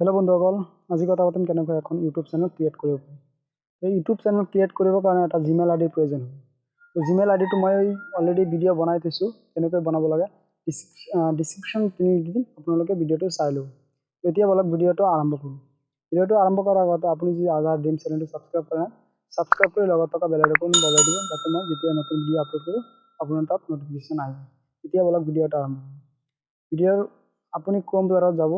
Hello बंधुসকল আজি কথা পাতিম কেনেকৈ এখন ইউটিউব চেনেল ক্ৰিয়েট কৰিব পাৰি। এই ইউটিউব চেনেল ক্ৰিয়েট কৰিবৰ কাৰণে এটা জিমেইল আইডিৰ প্ৰয়োজন হয়। তো জিমেইল আইডিটো মই অলৰেডি ভিডিঅ' বনাই থৈছোঁ কেনেকৈ বনাব লাগে ডিছক্ৰিপশ্যন দি দিম, আপোনালোকে ভিডিঅ'টো চাই ল'ব। এতিয়া বলক ভিডিঅ'টো আৰম্ভ কৰোঁ। ভিডিঅ'টো আৰম্ভ কৰাৰ আগতে আপুনি যদি আজাৰ ড্ৰিম চেনেলটো ছাবস্ক্ৰাইব কৰে ছাবস্ক্ৰাইব কৰি লগত থকা বেল আইকনটো বজাই দিব, যাতে মই যেতিয়া নতুন ভিডিঅ' আপলোড কৰোঁ আপোনাৰ তাত নটিফিকেশ্যন আহি যায়। এতিয়া বলক ভিডিঅ'টো আৰম্ভ কৰোঁ। ভিডিঅ'ৰ আপুনি ক্ৰম ব্ৰাউজাৰত যাব।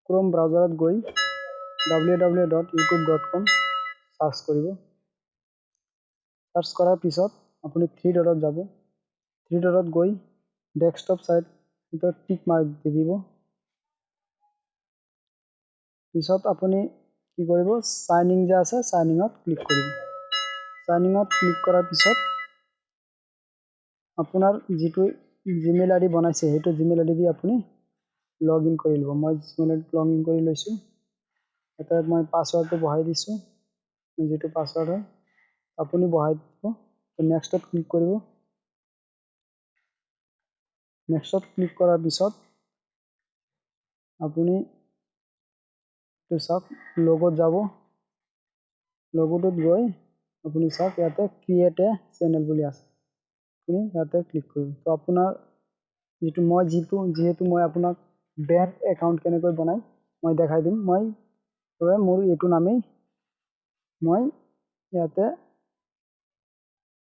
ক্ৰোম ব্ৰাউজাৰত গৈ www.youtube.com সাৰ্চ কৰিব। সাৰ্চ কৰাৰ পিছত আপুনি থ্ৰী ডটত যাব। থ্ৰী ডটত গৈ ডেস্কটপ সাইটত টিক মাৰ্ক দি দিব। পিছত আপুনি কি কৰিব, সাইন ইন যে আছে সাইন ইনত ক্লিক কৰিব। সাইন ইনত ক্লিক কৰাৰ পিছত আপোনাৰ যিটো জিমেইল আইডি বনাইছে সেইটো জিমেইল আইডি দি আপুনি লগ ইন কৰি ল'ব। মই জিমেইল আইডিত লগ ইন কৰি লৈছোঁ। এটা মই পাছৱৰ্ডটো বহাই দিছোঁ, যিটো পাছৱৰ্ড হয় আপুনি বহাই দিব। নেক্সটত ক্লিক কৰিব। নেক্সটত ক্লিক কৰাৰ পিছত আপুনি চাওক লগত যাব। লগটোত গৈ আপুনি চাওক ইয়াতে ক্ৰিয়েট এ চেনেল বুলি আছে, আপুনি ইয়াতে ক্লিক কৰিব। তো আপোনাৰ যিহেতু মই আপোনাক বেংক একাউণ্ট কেনেকৈ বনাই মই দেখাই দিম। মোৰ এইটো নামেই মই ইয়াতে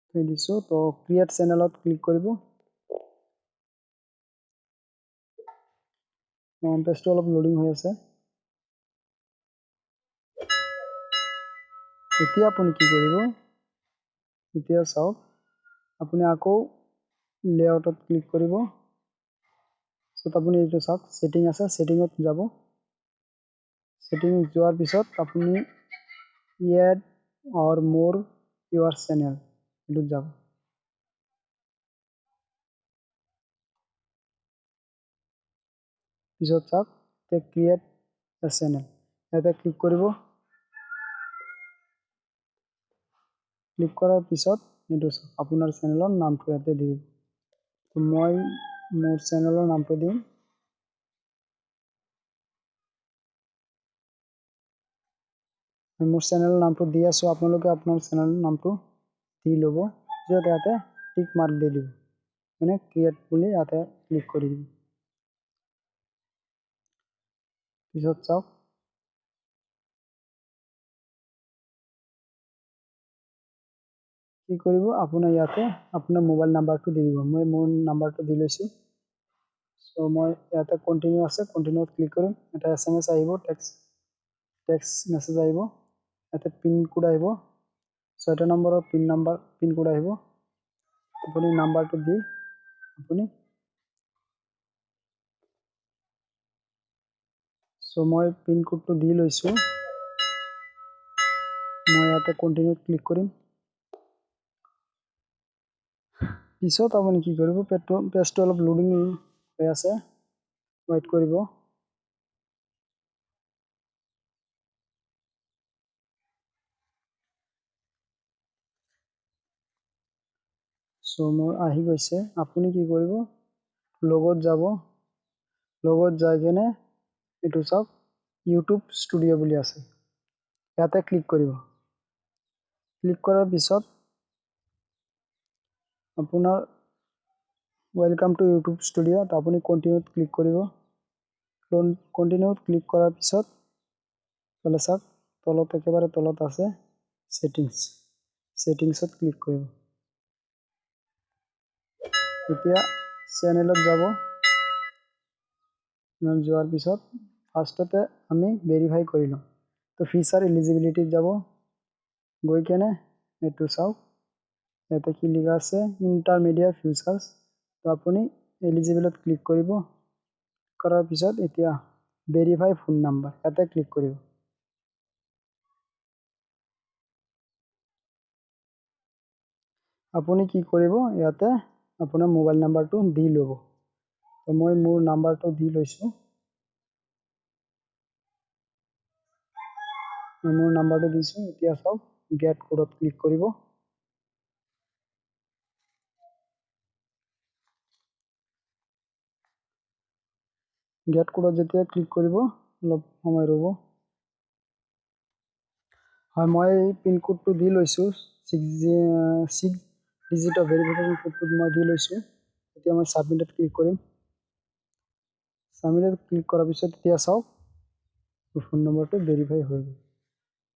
থৈ দিছোঁ। তো ক্ৰিয়েট চেনেলত ক্লিক কৰিব। পেজটো অলপ লোডিং হৈ আছে। এতিয়া আপুনি কি কৰিব, এতিয়া চাওক আপুনি আকৌ লেআউটত ক্লিক কৰিব। পিছত আপুনি এইটো চাওক ছেটিং আছে, ছেটিঙত যাব। ছেটিং যোৱাৰ পিছত আপুনি এড অৰ মোৰ ইউৰ চেনেল এইটোত যাব। পিছত চাওক ক্ৰিয়েট এ চেনেল ইয়াতে ক্লিক কৰিব। ক্লিক কৰাৰ পিছত এইটো আপোনাৰ চেনেলৰ নামটো ইয়াতে দি দিব। মই মোৰ চেনেলৰ নামটো দিম। মোৰ চেনেলৰ নামটো দি আছোঁ, আপোনালোকে আপোনাৰ চেনেলৰ নামটো দি ল'ব। পিছত ইয়াতে টিক মাৰ্ক দি দিব, মানে ক্ৰিয়েট বুলি ইয়াতে ক্লিক কৰি দিব। পিছত চাওক কি কৰিব, আপোনাৰ ইয়াতে আপোনাৰ মোবাইল নাম্বাৰটো দি দিব। মই মোৰ নাম্বাৰটো দি লৈছোঁ। চ' মই ইয়াতে কণ্টিনিউ আছে, কণ্টিনিউত ক্লিক কৰিম। এটা SMS আহিব, টেক্সট মেছেজ আহিব। ইয়াতে পিন কোড আহিব, 6টা নম্বৰৰ পিন কোড আহিব। আপুনি নাম্বাৰটো দি আপুনি মই পিন কোডটো দি লৈছোঁ। মই ইয়াতে কণ্টিনিউত ক্লিক কৰিম। পিছত আপুনি কি কৰিব, পেজটো অলপ লোডিং হৈ আছে, ৱেইট কৰিব। চ' মোৰ আহি গৈছে। আপুনি কি কৰিব, লগত যাব। লগত যাই কিনে এইটো চাওক ইউটিউব ষ্টুডিঅ' বুলি আছে, ইয়াতে ক্লিক কৰিব। ক্লিক কৰাৰ পিছত আপোনাৰ ৱেলকাম টু ইউটিউব ষ্টুডিঅ'। আপুনি কণ্টিনিউত ক্লিক কৰিব। কণ্টিনিউত ক্লিক কৰাৰ পিছত এইফালে চাওক তলত একেবাৰে তলত আছে ছেটিংছত ক্লিক কৰিব। এতিয়া চেনেলত যাব। যোৱাৰ পিছত ফাৰ্ষ্টতে আমি ভেৰিফাই কৰি লওঁ। তো ফিচাৰ এলিজিবিলিটিত যাব। গৈ কেনে এইটো চাওক ইয়াতে কি লিখা আছে, ইণ্টাৰমিডিয়েট ফিচাৰ্ছ। তো আপুনি এলিজিবলত ক্লিক কৰিব। কৰাৰ পিছত এতিয়া ভেৰিফাই ফোন নাম্বাৰ ইয়াতে ক্লিক কৰিব। আপুনি কি কৰিব, ইয়াতে আপোনাৰ মোবাইল নাম্বাৰটো দি ল'ব। তো মই মোৰ নাম্বাৰটো দি লৈছোঁ। মোৰ নাম্বাৰটো দিছোঁ। এতিয়া চাওক গেট কোডত ক্লিক কৰিব। গেট কোডত যেতিয়া ক্লিক কৰিব অলপ সময় ৰ'ব। হয়, মই পিনক'ডটো দি লৈছোঁ, 6 ডিজিটৰ ভেৰিফিকেশ্যন কোডটো মই দি লৈছোঁ। এতিয়া মই ছাবমিটত ক্লিক কৰিম। ছাবমিটত ক্লিক কৰাৰ পিছত এতিয়া চাওক ফোন নম্বৰটো ভেৰিফাই হৈ গ'ল।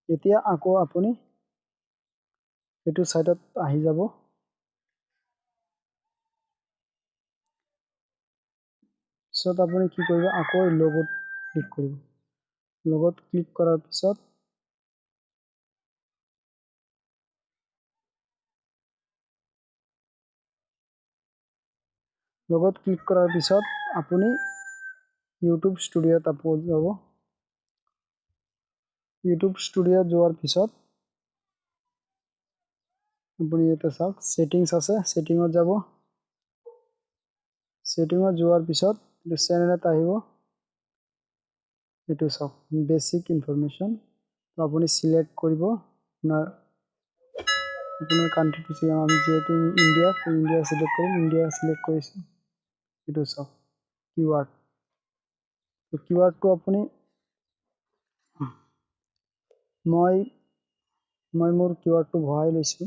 এতিয়া আকৌ আপুনি এইটো ছাইটত আহি যাব। পিছত আপুনি কি কৰিব, আকৌ লগত ক্লিক কৰিব। লগত ক্লিক কৰাৰ পিছত আপুনি ইউটিউব ষ্টুডিঅ'ত যাব। ইউটিউব ষ্টুডিঅ'ত যোৱাৰ পিছত আপুনি ইয়াতে চাওক ছেটিংছ আছে, ছেটিঙত যাব। ছেটিঙত যোৱাৰ পিছত এইটো চেনেলত আহিব। এইটো চাওক বেছিক ইনফৰমেশ্যন। আপুনি চিলেক্ট কৰিব আপোনাৰ কাণ্ট্ৰিটো। আমি যিহেতু ইণ্ডিয়া চিলেক্ট কৰিম, ইণ্ডিয়া চিলেক্ট কৰিছোঁ। এইটো চাওক কিৱাৰ্ড। কিৱাৰ্ডটো আপুনি মই মোৰ কিৱাৰ্ডটো ভৰাই লৈছোঁ।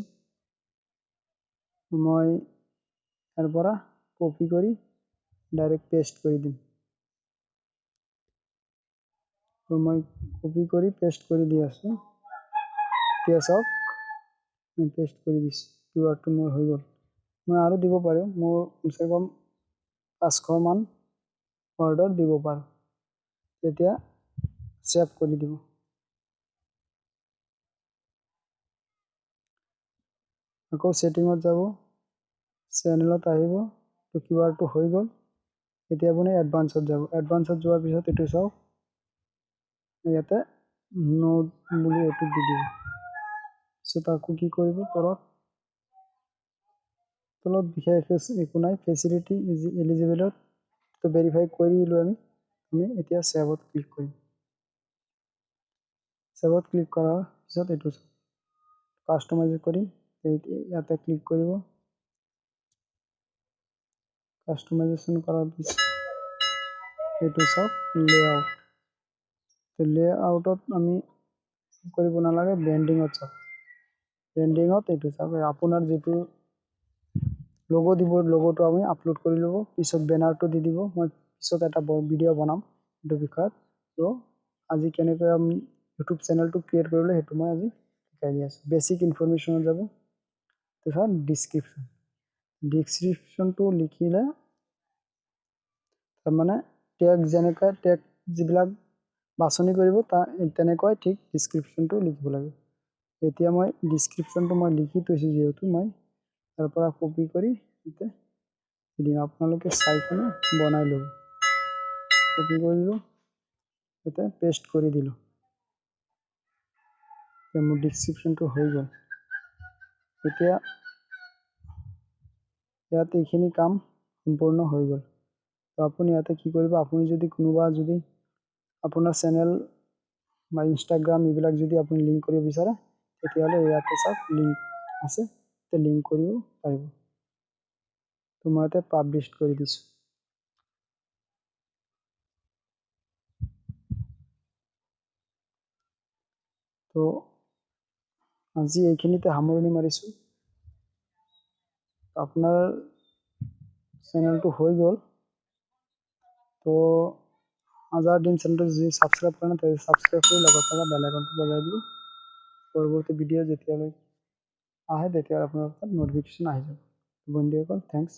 মই ইয়াৰ পৰা কপি কৰি ডাইৰেক্ট পেষ্ট কৰি দিম। তো মই কপি কৰি পেষ্ট কৰি দি আছোঁ। এতিয়া চাওক মই পেষ্ট কৰি দিছোঁ, কিৱাৰ্ডটো মোৰ হৈ গ'ল। মই আৰু দিব পাৰোঁ, মোৰ কমচে কম 500 মান ৱৰ্ডৰ দিব পাৰোঁ। তেতিয়া ছেভ কৰি দিব। আকৌ ছেটিঙত যাব, চেনেলত আহিব। তো কিৱাৰ্ডটো হৈ গ'ল। এতিয়া আপুনি এডভান্সত যাব। এডভান্সত যোৱাৰ পিছত এইটো চাওক ইয়াতে নোট বুলি এইটো দি দিব। পিছত আকৌ কি কৰিব, তলত বিশেষ একো নাই, ফেচিলিটি এলিজিবলত ভেৰিফাই কৰিলোঁ আমি এতিয়া ছেভত ক্লিক কৰিম। ছেভত ক্লিক কৰাৰ পিছত এইটো কাষ্টমাইজ কৰিম। ইয়াতে ক্লিক কৰিব। কাষ্টমাইজেশ্যন কৰাৰ পিছত এইটো চাওক লেআউট। লেআউটত আমি কৰিব নালাগে, ব্ৰেণ্ডিঙত চাওক। ব্ৰেণ্ডিঙত এইটো চাওক আপোনাৰ যিটো লগো দিব, লগোটো আমি আপলোড কৰি ল'ব। পিছত বেনাৰটো দি দিব। মই পিছত এটা ভিডিঅ' বনাম এইটো বিষয়ত। তো আজি কেনেকৈ আমি ইউটিউব চেনেলটো ক্ৰিয়েট কৰিলে সেইটো মই আজি শিকাই দি আছোঁ। বেছিক ইনফৰমেশ্যনত যাব। তাৰপিছত ডিছক্ৰিপশ্যনটো লিখিলে তাৰমানে টেগ যেনেকৈ টেগ যিবিলাক বাছনি কৰিব তেনেকৈ ঠিক ডিছক্ৰিপশ্যনটো লিখিব লাগে। এতিয়া মই ডিছক্ৰিপশ্যনটো মই লিখি থৈছোঁ, যিহেতু মই তাৰ পৰা কপি কৰি ইয়াতে দিম। আপোনালোকে চাই কিনে বনাই ল'ব। কপি কৰিলোঁ, ইয়াতে পেষ্ট কৰি দিলোঁ। এতিয়া মোৰ ডিছক্ৰিপশ্যনটো হৈ গ'ল। এতিয়া ইয়াত এইখিনি কাম সম্পূৰ্ণ হৈ গ'ল। তো আপুনি ইয়াতে কি কৰিব, আপুনি যদি কোনোবা যদি আপোনাৰ চেনেল বা ইনষ্টাগ্ৰাম এইবিলাক যদি আপুনি লিংক কৰিব বিচাৰে, তেতিয়াহ'লে ইয়াতে চাওক লিংক আছে, তাতে লিংক কৰিব পাৰিব। তো মই ইয়াতে পাব্লিছ কৰি দিছোঁ। তো আজি এইখিনিতে সামৰণি মাৰিছোঁ। আপোনাৰ চেনেলটো হৈ গ'ল। তো আজাদ ডিম চেনেলটো যদি ছাবস্ক্ৰাইব কৰে তেতিয়া ছাবস্ক্ৰাইব কৰি লগত থকা বেল আইকনটো বজাই দিব। পৰৱৰ্তী ভিডিঅ' যেতিয়ালৈ আহে তেতিয়া আপোনাৰ তাত ন'টিফিকেশ্যন আহি যাব। বন্ধুসকল, থেংকছ।